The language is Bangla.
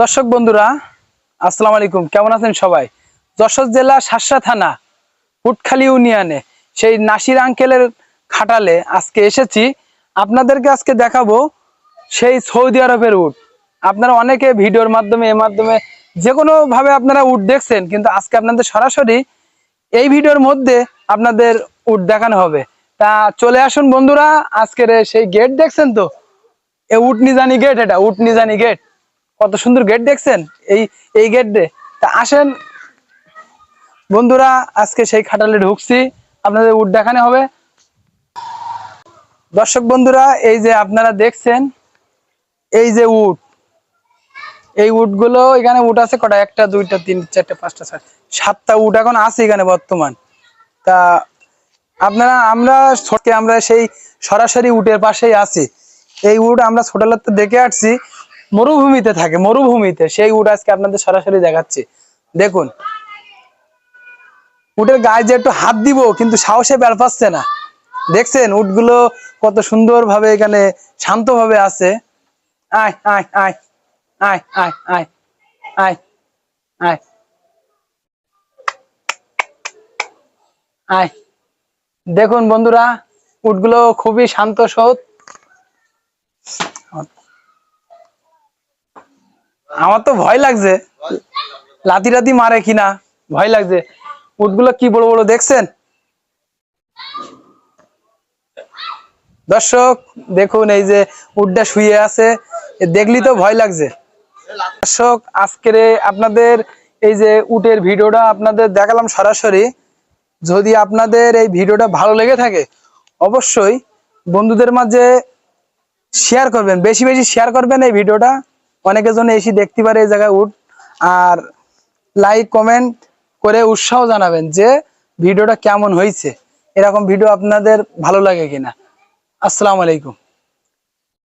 দর্শক বন্ধুরা আসসালামু আলাইকুম, কেমন আছেন সবাই? যশোর জেলা শাসা থানা উটখালি ইউনিয়নে সেই নাসির আঙ্কেলের খাটালে আজকে এসেছি। আপনাদেরকে আজকে দেখাবো সেই সৌদি আরবের উট। আপনারা অনেকে ভিডিওর মাধ্যমে যে কোনো ভাবে আপনারা উট দেখছেন, কিন্তু আজকে আপনাদের সরাসরি এই ভিডিওর মধ্যে আপনাদের উট দেখানো হবে। তা চলে আসুন বন্ধুরা, আজকের সেই গেট দেখছেন তো, এই উট নিজানি গেট, এটা উট নিজানি গেট। কত সুন্দর গেট দেখছেন, এই গেট দিয়ে। তা আসেন বন্ধুরা, আজকে সেই খাটালে ঢুকছি, আপনাদের উট দেখানো হবে। দর্শক বন্ধুরা, এই যে আপনারা দেখছেন, এই যে উট, এই উট গুলো এখানে উট আছে কটা, একটা দুইটা তিন চারটা পাঁচটা ছয় সাতটা উট এখন আছে এখানে বর্তমান। তা আমরা সেই সরাসরি উটের পাশেই আছি। এই উট আমরা ছোটবেলাতে দেখে আসছি, মরুভূমিতে থাকে, মরুভূমিতে সেই উট আজকে আপনাদের সরাসরি দেখাচ্ছি। দেখুন উটের গায়ে যে একটু হাত দিব, কিন্তু সাহসে বের পাচ্ছে না। দেখছেন উটগুলো কত সুন্দর ভাবে এখানে শান্ত ভাবে আছে। আয় আয় আয় আয় আয় আয় আয় আয় আয়। দেখুন বন্ধুরা, উটগুলো খুবই শান্ত সৎ। আমার তো ভয় লাগছে, লাথি টাতি মারে কিনা ভয় লাগছে। উটগুলো কি বড় বড় দেখছেন দর্শক, দেখুন এই যে উটটা শুয়ে আছে, দেখলি তো ভয় লাগছে। দর্শক, আজকের আপনাদের এই যে উটের ভিডিওটা আপনাদের দেখালাম সরাসরি। যদি আপনাদের এই ভিডিওটা ভালো লেগে থাকে, অবশ্যই বন্ধুদের মাঝে শেয়ার করবেন, বেশি বেশি শেয়ার করবেন এই ভিডিওটা, অনেকের জন্য এসে দেখতে পারে এই জায়গায় উট। আর লাইক কমেন্ট করে উৎসাহ জানাবেন যে ভিডিওটা কেমন হয়েছে, এরকম ভিডিও আপনাদের ভালো লাগে কিনা। আসসালামু আলাইকুম।